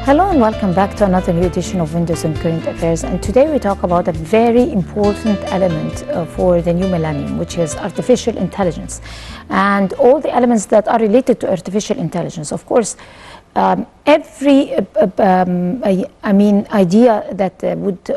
Hello and welcome back to another new edition of Windows and Current Affairs. And today we talk about a very important element for the new millennium, which is artificial intelligence and all the elements that are related to artificial intelligence. Of course, every idea that would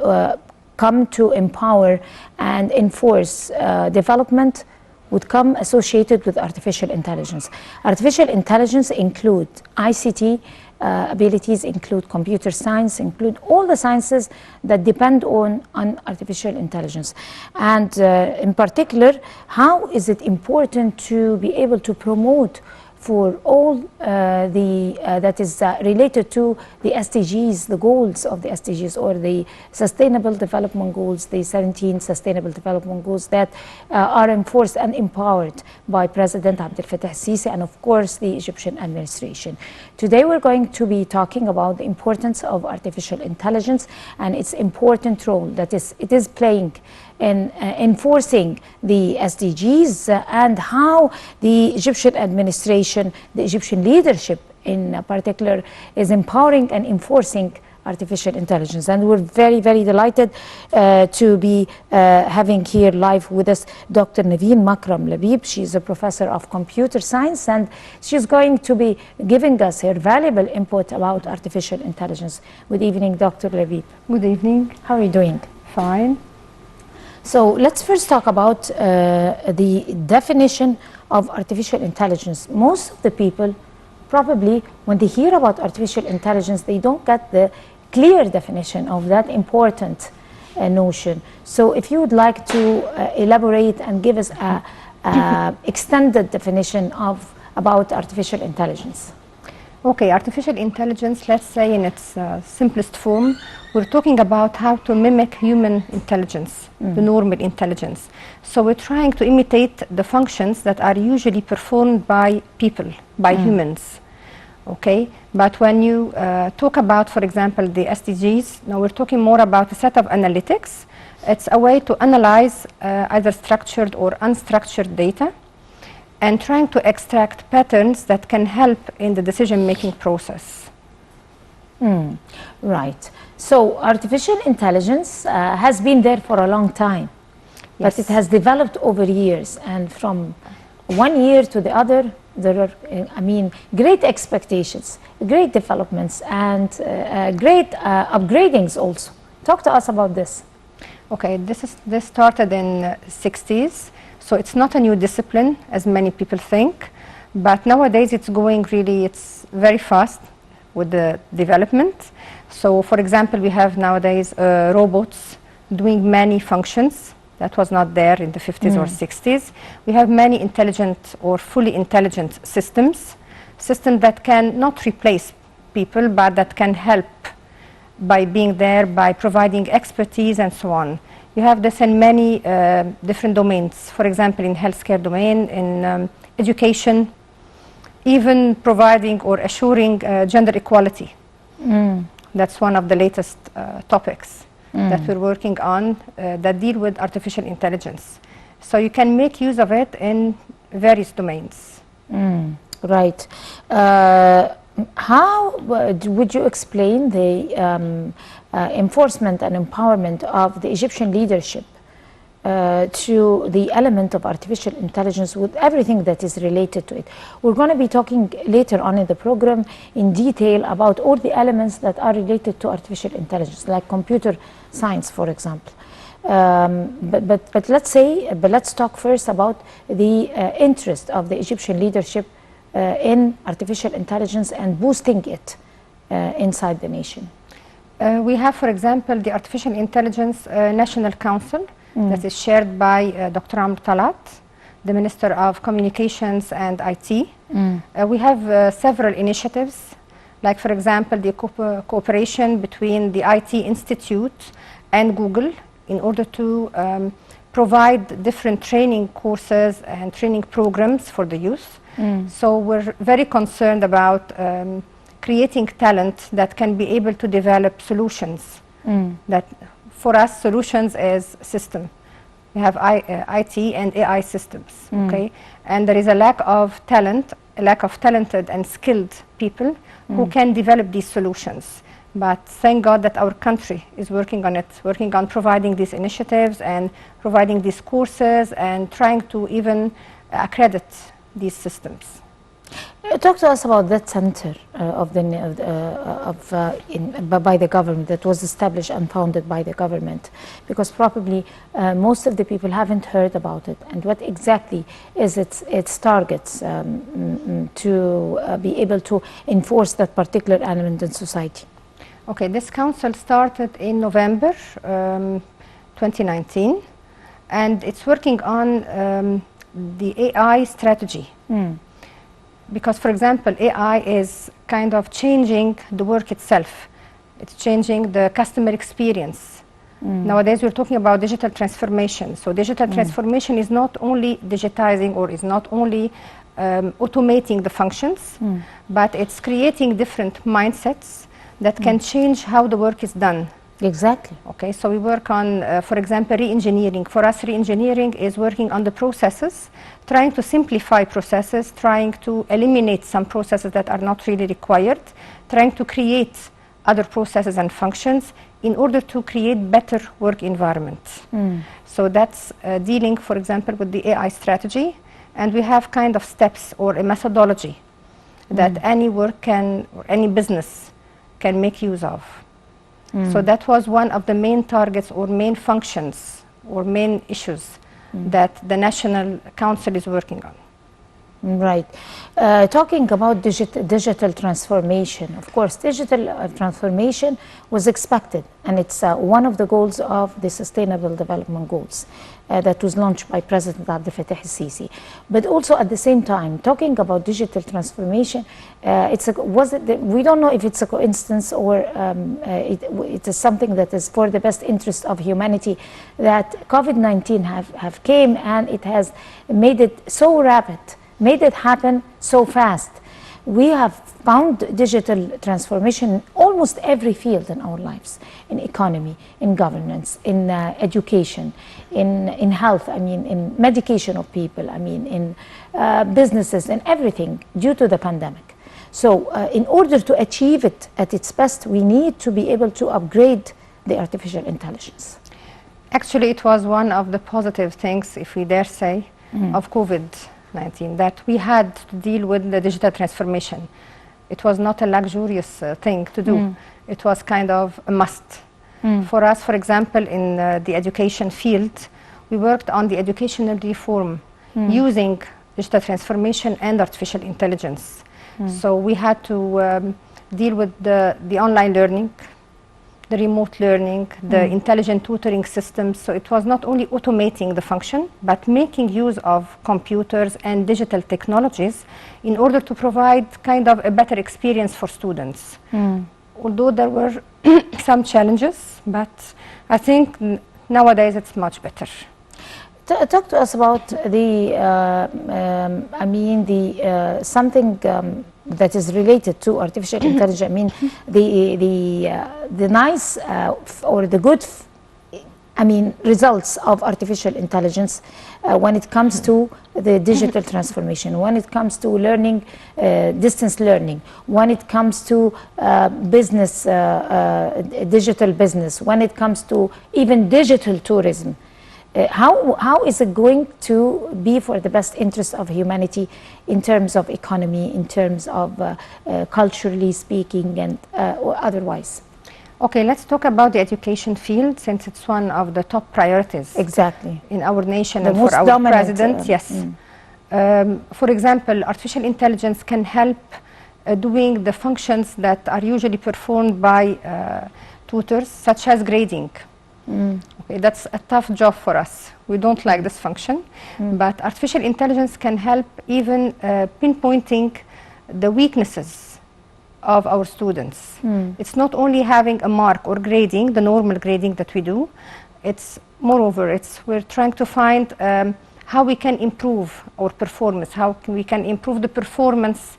come to empower and enforce development would come associated with artificial intelligence. Artificial intelligence include ICT abilities, include computer science, include all the sciences that depend on artificial intelligence. And in particular, how is it important to be able to promote for all that is related to the SDGs, the goals of the SDGs, or the Sustainable Development Goals, the 17 Sustainable Development Goals that are enforced and empowered by President Abdel Fattah al-Sisi and, of course, the Egyptian administration. Today, we're going to be talking about the importance of artificial intelligence and its important role that it is playing in enforcing the SDGs and how the Egyptian administration, the Egyptian leadership in particular, is empowering and enforcing artificial intelligence. And we're very, very delighted to be having here live with us Dr. Nivine Labib. She's a professor of computer science, and she's going to be giving us her valuable input about artificial intelligence. Good evening, Dr. Labib. Good evening. How are you doing? Fine. So let's first talk about the definition of artificial intelligence. Most of the people, probably, when they hear about artificial intelligence, they don't get the clear definition of that important notion. So if you would like to elaborate and give us a extended definition about artificial intelligence. Okay, artificial intelligence, let's say in its simplest form, we're talking about how to mimic human intelligence, the normal intelligence. So we're trying to imitate the functions that are usually performed by people, by humans. Okay, but when you talk about, for example, the SDGs, now we're talking more about a set of analytics. It's a way to analyze either structured or unstructured data and trying to extract patterns that can help in the decision-making process. Right. So artificial intelligence has been there for a long time, but it has developed over years, and from one year to the other, there are, great expectations, great developments, and great upgradings also. Talk to us about this. Okay, this started in the 60s, so it's not a new discipline as many people think, but nowadays it's very fast with the development. So, for example, we have nowadays robots doing many functions that was not there in the 50s or 60s. We have many intelligent or fully intelligent systems that can not replace people, but that can help by being there, by providing expertise and so on. You have this in many different domains, for example, in healthcare domain, in education, even providing or assuring gender equality. That's one of the latest topics that we're working on that deal with artificial intelligence. So you can make use of it in various domains. Right. How would you explain the enforcement and empowerment of the Egyptian leadership to the element of artificial intelligence with everything that is related to it? We're going to be talking later on in the program in detail about all the elements that are related to artificial intelligence, like computer science, for example. But let's talk first about the interest of the Egyptian leadership in artificial intelligence and boosting it inside the nation. We have, for example, the Artificial Intelligence National Council that is chaired by Dr. Talat, the Minister of Communications and IT. We have several initiatives, like, for example, the cooperation between the IT Institute and Google in order to provide different training courses and training programs for the youth. So we're very concerned about creating talent that can be able to develop solutions. That for us, solutions is system. We have IT and AI systems, okay? And there is a lack of talent a lack of talented and skilled people who can develop these solutions. But thank God that our country is working on it, working on providing these initiatives and providing these courses and trying to even accredit these systems. Talk to us about that center by the government that was established and founded by the government, because probably most of the people haven't heard about it, and what exactly is its targets to be able to enforce that particular element in society. Okay, this council started in November 2019, and it's working on the AI strategy. Because, for example, AI is kind of changing the work itself. It's changing the customer experience. Nowadays, we're talking about digital transformation. So digital transformation is not only digitizing or is not only automating the functions, but it's creating different mindsets that can change how the work is done. Exactly. Okay, so we work on, for example, re-engineering. For us, re-engineering is working on the processes, trying to simplify processes, trying to eliminate some processes that are not really required, trying to create other processes and functions in order to create better work environments. So that's dealing, for example, with the AI strategy. And we have kind of steps or a methodology that any work can, or any business can make use of. So that was one of the main targets or main functions or main issues that the National Council is working on. Right. Talking about digital transformation, of course, digital transformation was expected, and it's one of the goals of the Sustainable Development Goals that was launched by President Abdel Fattah al-Sisi. But also at the same time, talking about digital transformation, we don't know if it's a coincidence or it is something that is for the best interest of humanity, that COVID-19 have came and it has made it so rapid, made it happen so fast. We have found digital transformation in almost every field in our lives, in economy, in governance, in education, in health, I mean, in medication of people, I mean, in businesses and everything due to the pandemic. So in order to achieve it at its best, we need to be able to upgrade the artificial intelligence. Actually, it was one of the positive things, if we dare say, of COVID-19, that we had to deal with the digital transformation. It was not a luxurious thing to do. It was kind of a must. For us, for example, in the education field, we worked on the educational reform using digital transformation and artificial intelligence. So we had to deal with the online learning, the remote learning, the intelligent tutoring systems. So it was not only automating the function, but making use of computers and digital technologies in order to provide kind of a better experience for students. Although there were some challenges, but I think nowadays it's much better. Talk to us about the, something that is related to artificial intelligence. I mean, the nice or the good, results of artificial intelligence when it comes to the digital transformation, when it comes to learning, distance learning, when it comes to business, digital business, when it comes to even digital tourism. How is it going to be for the best interest of humanity in terms of economy, in terms of culturally speaking and or otherwise? Okay, let's talk about the education field, since it's one of the top priorities. Exactly. In our nation The and most for our dominant, president. Yes. For example, artificial intelligence can help doing the functions that are usually performed by tutors, such as grading. Okay, that's a tough job for us. We don't like this function, but artificial intelligence can help even pinpointing the weaknesses of our students. It's not only having a mark or grading, the normal grading that we do. It's moreover, we're trying to find how we can improve our performance, we can improve the performance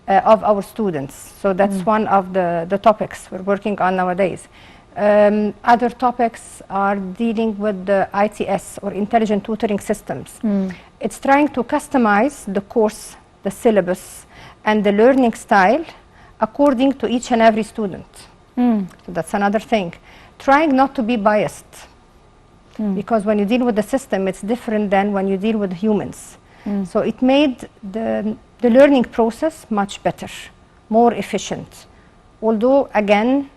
of our students. So that's one of the topics we're working on nowadays. Other topics are dealing with the ITS or intelligent tutoring systems. It's trying to customize the course, the syllabus, and the learning style according to each and every student. So that's another thing. Trying not to be biased, because when you deal with the system, it's different than when you deal with humans. So it made the learning process much better, more efficient. Although, again,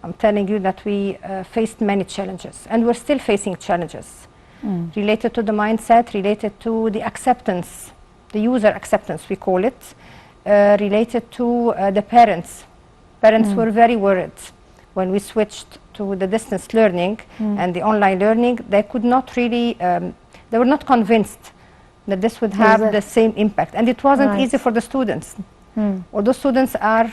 I'm telling you that we faced many challenges, and we're still facing challenges related to the mindset, related to the acceptance, the user acceptance, we call it, related to the parents. Parents were very worried when we switched to the distance learning and the online learning. They could not really, they were not convinced that this would have the same impact. And it wasn't easy for the students. Although students are,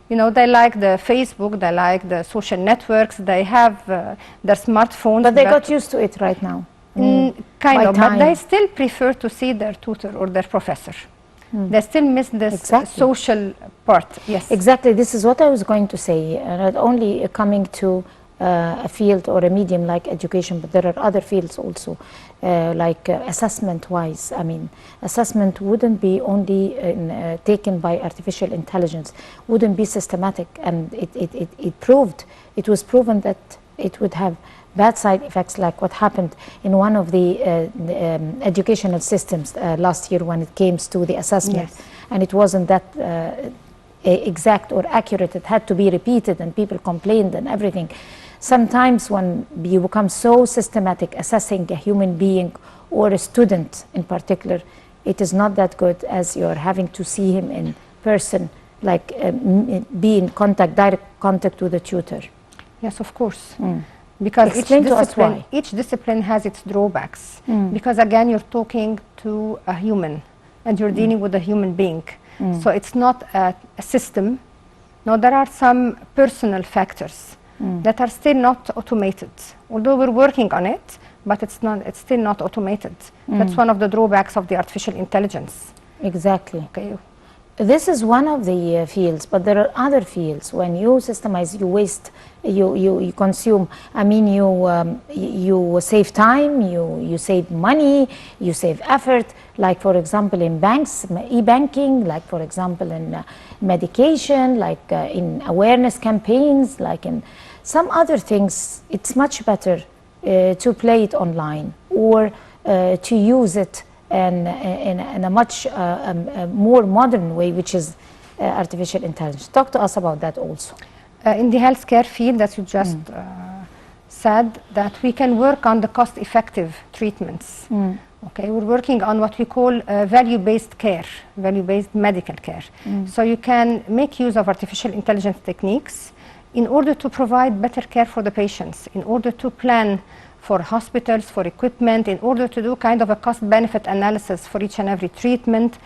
you know, they like the Facebook, they like the social networks, they have their smartphones. But they got used to it right now. Kind of, but they still prefer to see their tutor or their professor. They still miss this social part. Yes, exactly. This is what I was going to say. Not only coming to a field or a medium like education, but there are other fields also, like assessment-wise. I mean, assessment wouldn't be only taken by artificial intelligence, wouldn't be systematic, and it was proven that it would have bad side effects, like what happened in one of the educational systems last year when it came to the assessment. And it wasn't that exact or accurate. It had to be repeated, and people complained and everything. Sometimes when you become so systematic assessing a human being or a student in particular, it is not that good as you're having to see him in person, like be in contact, direct contact with the tutor. Yes, of course. Because each discipline has its drawbacks. Because again, you're talking to a human and you're dealing with a human being. So it's not a system. No, there are some personal factors that are still not automated. Although we're working on it, but it's still not automated. That's one of the drawbacks of the artificial intelligence. Exactly. Okay. This is one of the fields, but there are other fields. When you systemize, you waste, you consume. I mean, you save time, you save money, you save effort. Like for example, in banks, e-banking. Like for example, in medication. Like in awareness campaigns. Like in some other things, it's much better to play it online or to use it in a much more modern way, which is artificial intelligence. Talk to us about that also. In the healthcare field, as you just said, that we can work on the cost-effective treatments. Okay, we're working on what we call value-based care, value-based medical care. So you can make use of artificial intelligence techniques in order to provide better care for the patients, in order to plan for hospitals, for equipment, in order to do kind of a cost-benefit analysis for each and every treatment,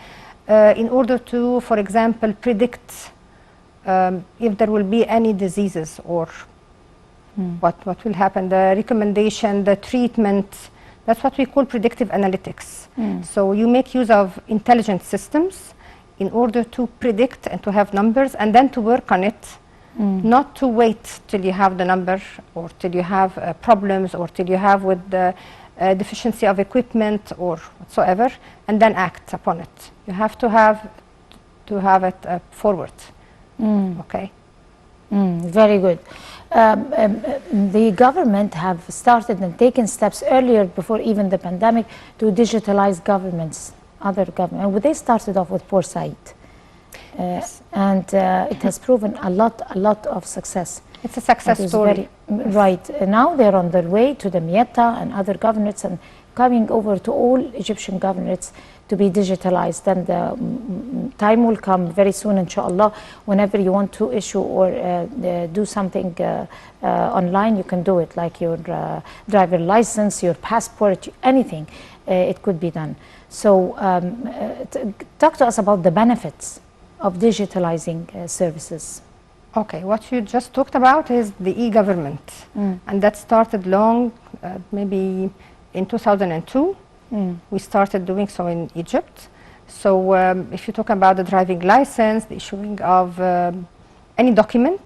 in order to, for example, predict if there will be any diseases or what will happen, the recommendation, the treatment. That's what we call predictive analytics. So you make use of intelligent systems in order to predict and to have numbers and then to work on it. Not to wait till you have the number or till you have problems or till you have with the deficiency of equipment or whatsoever, and then act upon it. You have to have it forward. Okay. Very good. The government have started and taken steps earlier, before even the pandemic, to digitalize governments, other governments. They started off with foresight. And it has proven a lot of success. It's a success story. Right. Now they're on their way to the Mieta and other governorates and coming over to all Egyptian governorates to be digitalized. And the time will come very soon, inshallah, whenever you want to issue or do something online, you can do it, like your driver license, your passport, anything, it could be done. So talk to us about the benefits of digitalizing services. Okay, what you just talked about is the e-government, and that started maybe in 2002. We started doing so in Egypt. So if you talk about the driving license, the issuing of any document,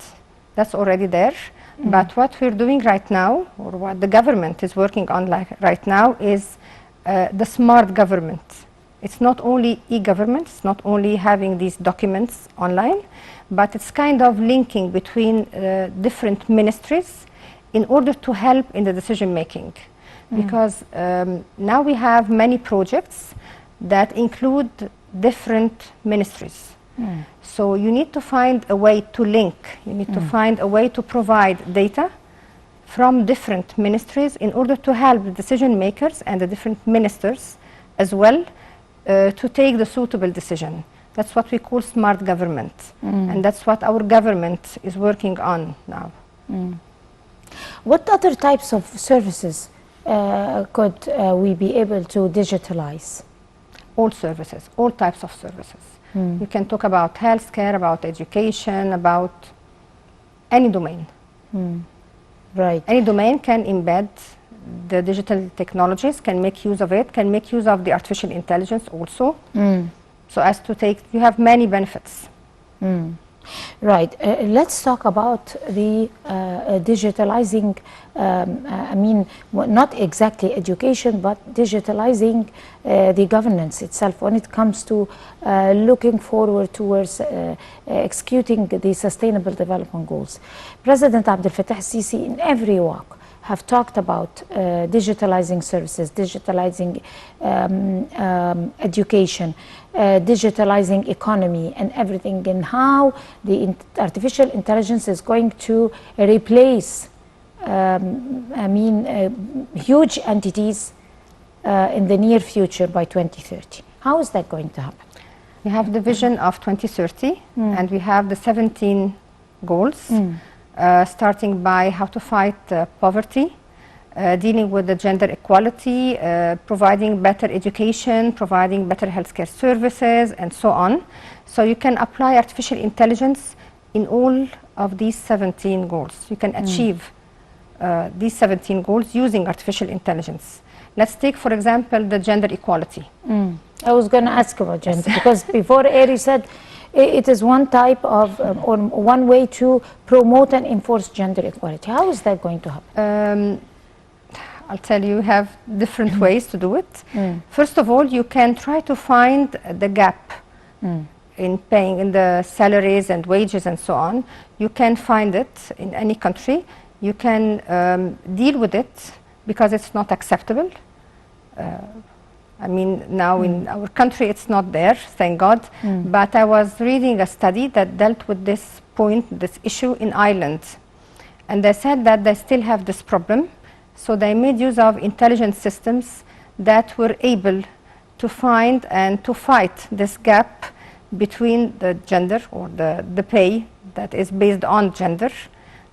that's already there. But what we're doing right now, or what the government is working on right now, is the smart government. It's not only e-government, it's not only having these documents online, but it's kind of linking between different ministries in order to help in the decision making. Because now we have many projects that include different ministries. So you need to find a way to link, you need to find a way to provide data from different ministries in order to help the decision makers and the different ministers as well to take the suitable decision. That's what we call smart government, and that's what our government is working on now. What other types of services could we be able to digitalize? All services, all types of services. You can talk about healthcare, about education, about any domain. Right. Any domain can embed the digital technologies, can make use of it, can make use of the artificial intelligence also. So as to take, you have many benefits. Right. Let's talk about the digitalizing, I mean, not exactly education, but digitalizing the governance itself when it comes to looking forward towards executing the Sustainable Development Goals. President Abdel Fattah al-Sisi in every walk have talked about digitalizing services, digitalizing education, digitalizing economy and everything, and how the artificial intelligence is going to replace huge entities in the near future by 2030. How is that going to happen? We have the vision of 2030 and we have the 17 goals, starting by how to fight poverty, dealing with the gender equality, providing better education, providing better healthcare services, and so on. So you can apply artificial intelligence in all of these 17 goals. You can achieve these 17 goals using artificial intelligence. Let's take, for example, the gender equality. I was going to ask about gender because before Ari said it is one type of, or one way to promote and enforce gender equality. How is that going to happen? I'll tell you, have different ways to do it. First of all, you can try to find the gap in paying, in the salaries and wages and so on. You can find it in any country. You can deal with it because it's not acceptable. I mean, now in our country it's not there, thank God. But I was reading a study that dealt with this point, this issue in Ireland. And they said that they still have this problem. So they made use of intelligent systems that were able to find and to fight this gap between the gender or the pay that is based on gender.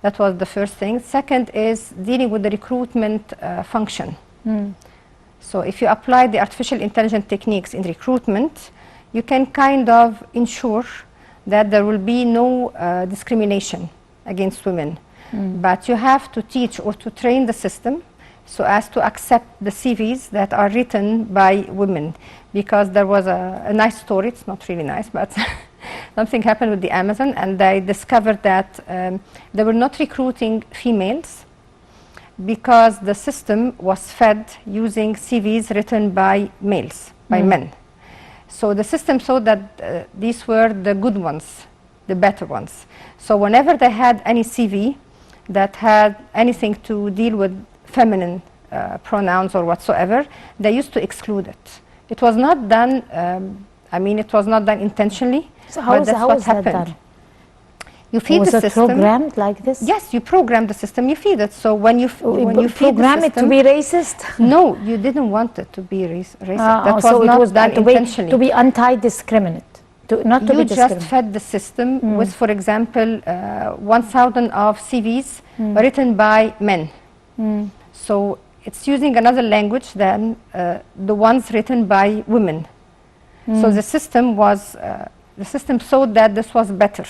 That was the first thing. Second is dealing with the recruitment function. So if you apply the artificial intelligence techniques in recruitment, you can kind of ensure that there will be no discrimination against women. But you have to teach or to train the system so as to accept the CVs that are written by women. Because there was a nice story, it's not really nice, but something happened with the Amazon, and they discovered that they were not recruiting females because the system was fed using CVs written by males, by men. So the system saw that these were the good ones, the better ones. So whenever they had any CV that had anything to deal with feminine pronouns or whatsoever, they used to exclude it. It was not done, it was not done intentionally. So how is that done? You feed the system. Was it programmed like this? Yes, you program the system, you feed it. So when you feed the program it to be racist? No, you didn't want it to be racist. That was so not it was done intentionally. To be anti-discriminate. Not to you be just fed the system with, for example, 1,000 of CVs written by men. So it's using another language than the ones written by women. So the system was, the system thought that this was better.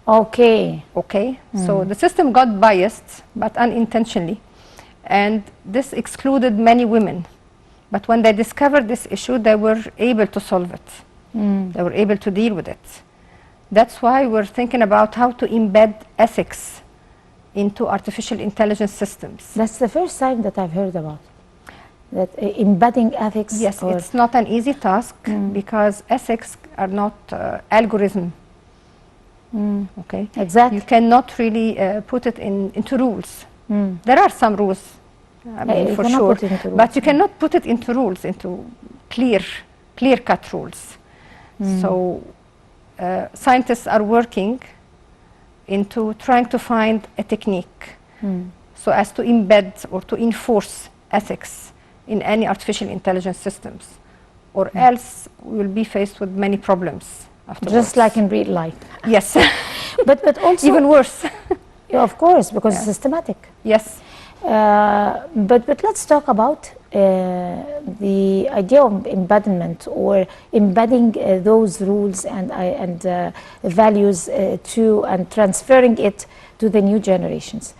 Okay. So the system got biased, but unintentionally, and this excluded many women. But when they discovered this issue, they were able to solve it. They were able to deal with it. That's why we're thinking about how to embed ethics into artificial intelligence systems. That's the first time that I've heard about that embedding ethics? Yes, or it's not an easy task because ethics are not algorithm. Okay, Exactly. you cannot really put it into rules. There are some rules, I mean, You for cannot sure, put it into rules, but you cannot put it into rules, into clear-cut rules. So scientists are working into trying to find a technique so as to embed or to enforce ethics in any artificial intelligence systems, or else we will be faced with many problems afterwards. just like in real life. Yes. But also Even worse. yeah, of course, because it's Yeah. systematic. Yes. But let's talk about the idea of embedment, or embedding those rules and values to and transferring it to the new generations,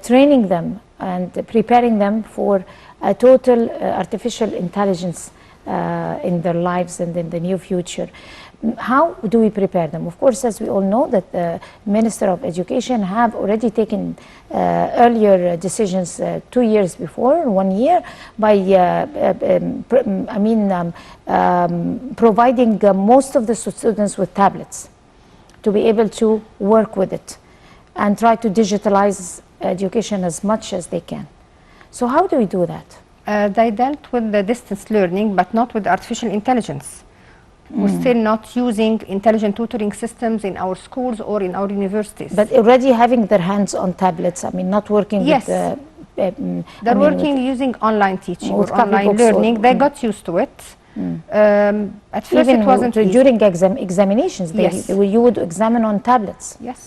training them and preparing them for a total artificial intelligence in their lives and in the near future. How do we prepare them? Of course, as we all know, that the Minister of Education have already taken earlier decisions 2 years before, 1 year, by providing most of the students with tablets to be able to work with it and try to digitalize education as much as they can. So how do we do that? They dealt with the distance learning, but not with artificial intelligence. We're still not using intelligent tutoring systems in our schools or in our universities. But already having their hands on tablets, I mean, not working Yes. with They're working using online teaching or with copybooks online learning. or- They got used to it. At first even it wasn't easy. during examinations, Yes. you would examine on tablets. Yes,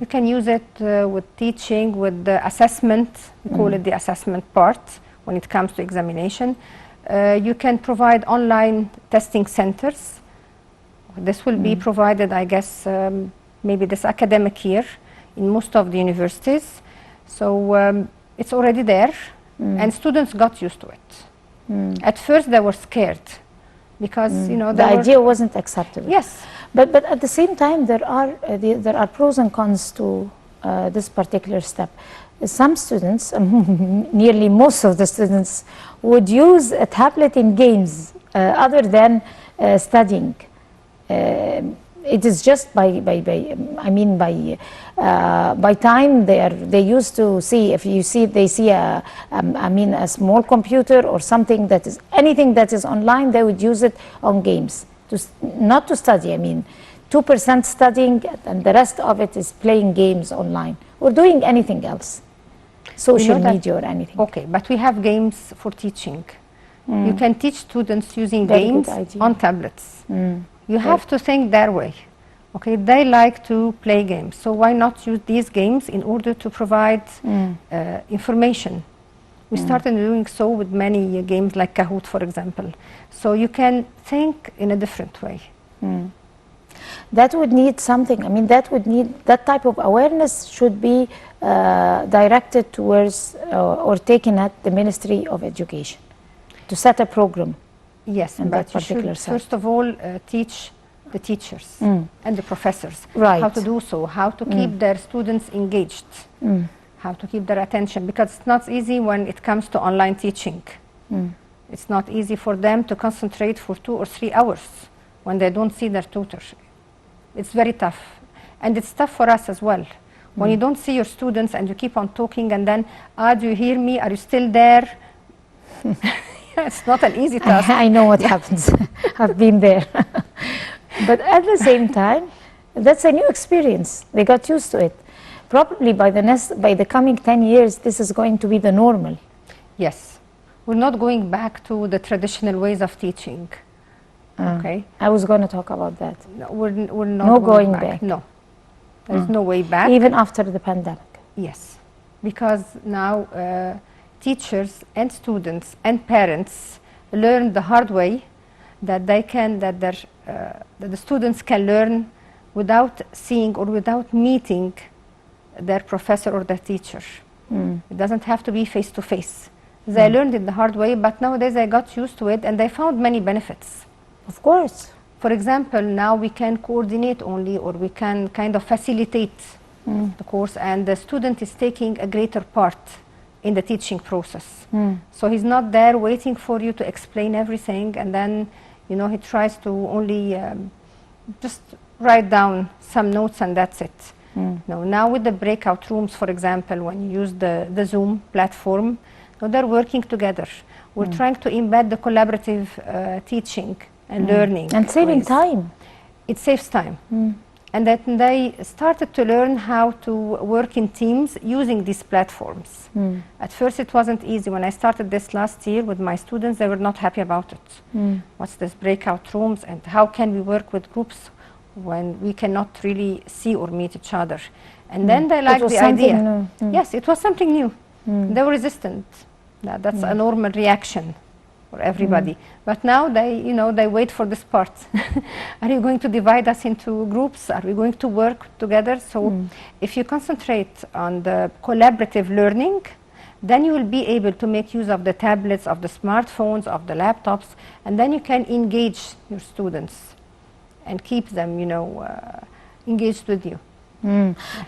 you can use it with teaching, with the assessment. We call it the assessment part when it comes to examination. You can provide online testing centers. This will be provided, I guess, maybe this academic year in most of the universities. So it's already there, and students got used to it. At first they were scared because, you know, The idea wasn't acceptable. Yes. But at the same time, there are pros and cons to this particular step. Some students, nearly most of the students, would use a tablet in games other than studying. It is just by time they used to see, if you see, they see a small computer or something that is, anything that is online, they would use it on games, not to study. I mean, 2% studying and the rest of it is playing games online or doing anything else, social media or anything. Okay, but we have games for teaching. You can teach students using Very games good idea. on tablets. You have to think their way. Okay, they like to play games, so why not use these games in order to provide information? We started doing so with many games like Kahoot, for example. So you can think in a different way. That would need something, I mean, that type of awareness should be directed towards or taken at the Ministry of Education to set a program. Yes, And but that you particular should side. first of all teach the teachers and the professors Right. how to do so, how to keep their students engaged, how to keep their attention, because it's not easy when it comes to online teaching. It's not easy for them to concentrate for 2 or 3 hours when they don't see their tutor. It's very tough, and it's tough for us as well. When you don't see your students and you keep on talking and then, do you hear me? Are you still there? It's not an easy task. I know what happens. I've been there. But at the same time, that's a new experience. They got used to it. Probably by the coming 10 years, this is going to be the normal. Yes. We're not going back to the traditional ways of teaching. Okay. I was going to talk about that. No, we're not No going back. No. There's no way back. Even after the pandemic. Yes. Because now teachers and students and parents learn the hard way that the students can learn without seeing or without meeting their professor or their teacher. It doesn't have to be face to face. They learned it the hard way, but nowadays they got used to it and they found many benefits. Of course. For example, now we can coordinate only, or we can kind of facilitate the course, and the student is taking a greater part in the teaching process. So he's not there waiting for you to explain everything, and then, you know, he tries to only just write down some notes and that's it. No, now with the breakout rooms, for example, when you use the Zoom platform, no, they're working together. We're trying to embed the collaborative teaching and learning. And saving ways. time. It saves time. And then they started to learn how to work in teams using these platforms. At first it wasn't easy. When I started this last year with my students, they were not happy about it. What's this breakout rooms, and how can we work with groups when we cannot really see or meet each other? And then they liked the idea. Yes, it was something new. They were resistant. That's a normal reaction for everybody. But now they, you know, they wait for this part. Are you going to divide us into groups? Are we going to work together? So if you concentrate on the collaborative learning, then you will be able to make use of the tablets, of the smartphones, of the laptops, and then you can engage your students and keep them, you know, engaged with you.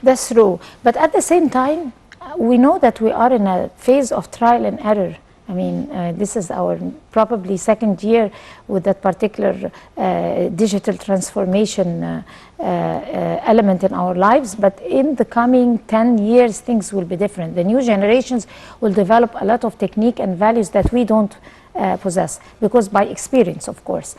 That's true. But at the same time, we know that we are in a phase of trial and error. I mean, this is our probably second year with that particular digital transformation element in our lives. But in the coming 10 years, things will be different. The new generations will develop a lot of technique and values that we don't possess, because by experience, of course.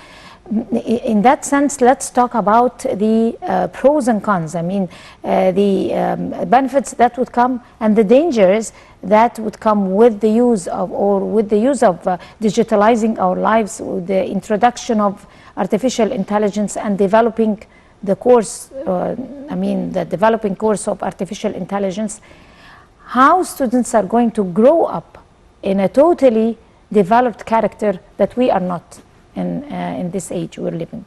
In that sense, let's talk about the pros and cons. I mean, the benefits that would come and the dangers that would come with the use of, digitalizing our lives, with the introduction of artificial intelligence and developing the course, the developing course of artificial intelligence. How students are going to grow up in a totally developed character that we are not in this age we're living.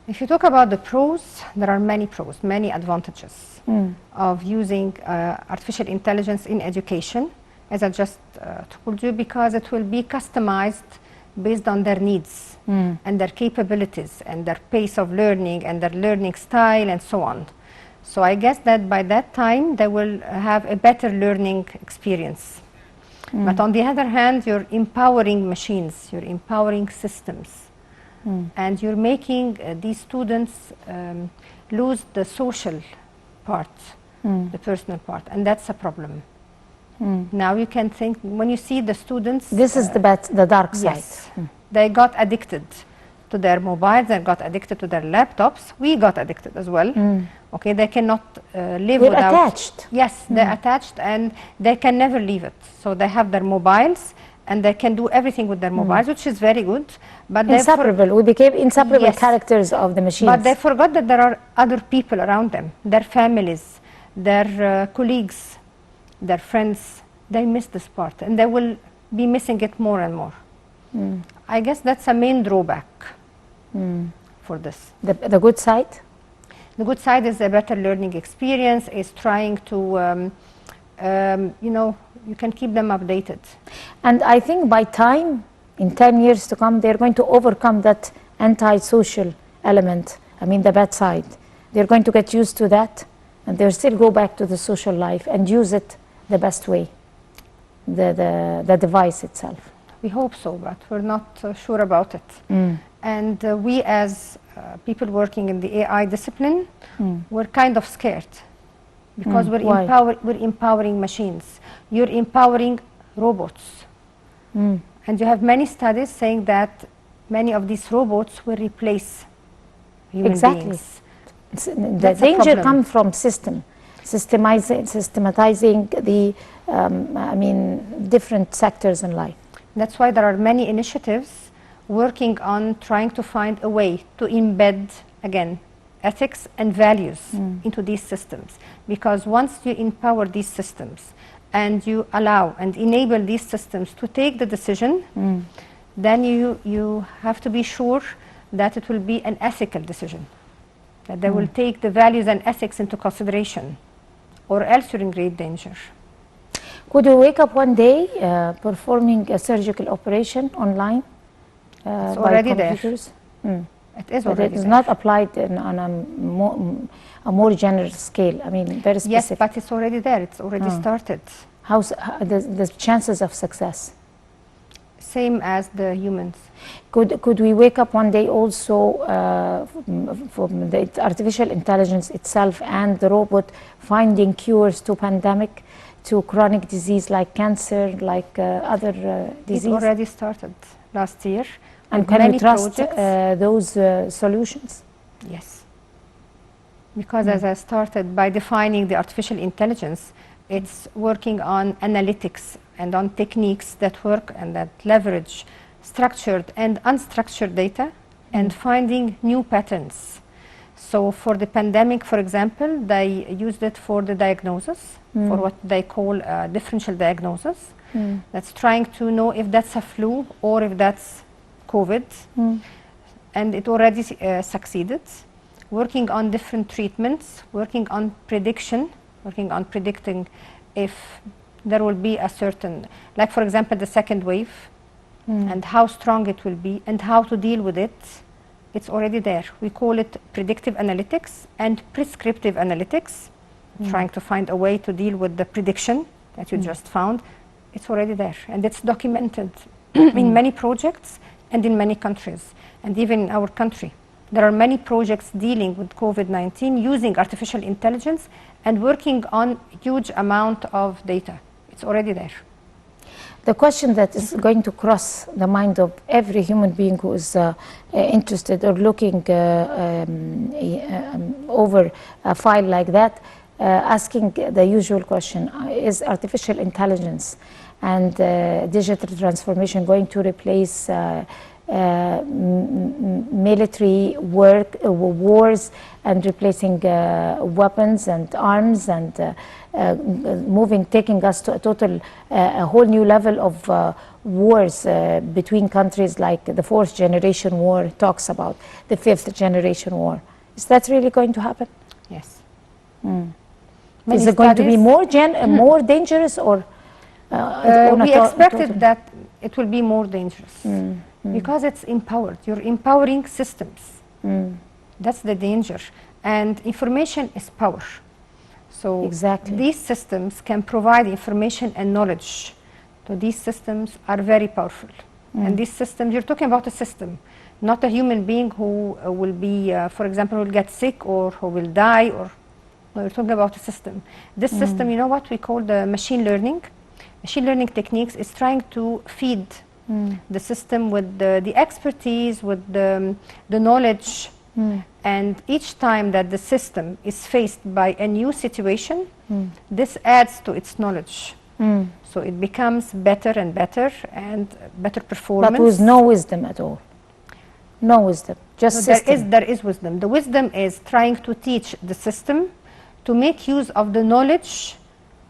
If you talk about the pros, there are many pros, many advantages of using artificial intelligence in education, as I just told you, because it will be customized based on their needs and their capabilities and their pace of learning and their learning style and so on. So I guess that by that time they will have a better learning experience. But on the other hand, you're empowering machines, you're empowering systems, and you're making these students lose the social part, the personal part, and that's a problem. Now you can think, when you see the students... This is the dark side. Yes, they got addicted to their mobiles, they got addicted to their laptops, we got addicted as well. Okay, they cannot live They're without... attached. Yes, they're attached and they can never leave it. So they have their mobiles and they can do everything with their mobiles, which is very good. But inseparable, we became inseparable characters of the machines. But they forgot that there are other people around them, their families, their colleagues, their friends. They miss this part and they will be missing it more and more. I guess that's a main drawback for this. The good side? The good side is a better learning experience, is trying to, you know, you can keep them updated. And I think by time, in 10 years to come, they're going to overcome that anti-social element, I mean the bad side. They're going to get used to that and they'll still go back to the social life and use it the best way, the device itself. We hope so, but we're not sure about it. And we as people working in the AI discipline, we're kind of scared because we're empowering machines. You're empowering robots. And you have many studies saying that many of these robots will replace human beings. The danger comes from systematizing the, different sectors in life. That's why there are many initiatives working on trying to find a way to embed, again, ethics and values into these systems. Because once you empower these systems and you allow and enable these systems to take the decision, then you have to be sure that it will be an ethical decision, that they will take the values and ethics into consideration, or else you're in great danger. Could you wake up one day performing a surgical operation online? It's already there. It is already there. It is there. not applied on a more general scale. I mean, very specific. Yes, but it's already there. It's already started. How's the chances of success? Same as the humans. Could we wake up one day also from the artificial intelligence itself and the robot finding cures to pandemic, to chronic disease like cancer, like other diseases? It already started last year. And can we trust those solutions? Yes. Because as I started by defining the artificial intelligence, it's working on analytics and on techniques that work and that leverage structured and unstructured data and finding new patterns. So for the pandemic, for example, they used it for the diagnosis, for what they call differential diagnosis. That's trying to know if that's a flu or if that's COVID. And it already succeeded. Working on different treatments, working on prediction, working on predicting if there will be a certain, like for example, the second wave, and how strong it will be and how to deal with it. It's already there. We call it predictive analytics and prescriptive analytics, trying to find a way to deal with the prediction that you just found. It's already there, and it's documented in many projects and in many countries, and even in our country. There are many projects dealing with COVID-19 using artificial intelligence and working on huge amount of data. It's already there. The question that is going to cross the mind of every human being who is interested or looking over a file like that, asking the usual question, is artificial intelligence and digital transformation going to replace military wars and replacing weapons and arms and taking us to a whole new level of wars between countries, like the 4th generation war talks about, the 5th generation war. Is that really going to happen? Yes. Is it going to be more dangerous, or we expected that it will be more dangerous because it's empowered. You're empowering systems. That's the danger. And information is power. So exactly, these systems can provide information and knowledge. So these systems are very powerful. And these systems, you're talking about a system, not a human being who will be, for example, will get sick or who will die. Or no, you're talking about a system. This system, you know what we call the machine learning? Machine learning techniques is trying to feed the system with the expertise, with the knowledge. And each time that the system is faced by a new situation, this adds to its knowledge. So it becomes better and better and better performance. But with no wisdom at all. No wisdom, just system. There is wisdom. The wisdom is trying to teach the system to make use of the knowledge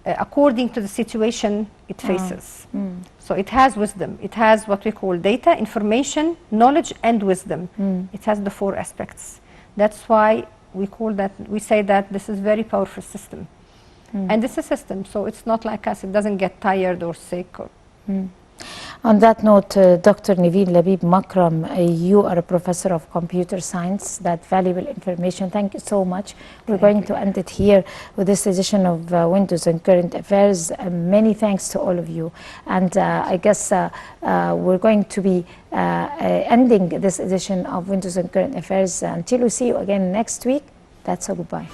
according to the situation it faces. So it has wisdom. It has what we call data, information, knowledge, and wisdom. It has the 4 aspects. That's why we say that this is a very powerful system. And it's a system, so it's not like us. It doesn't get tired or sick. On that note, Dr. Nivine Labib Makram, you are a professor of computer science. That valuable information. Thank you so much. We're going to end it here with this edition of Windows and Current Affairs. Many thanks to all of you. And I guess we're going to be ending this edition of Windows and Current Affairs until we see you again next week. That's a goodbye.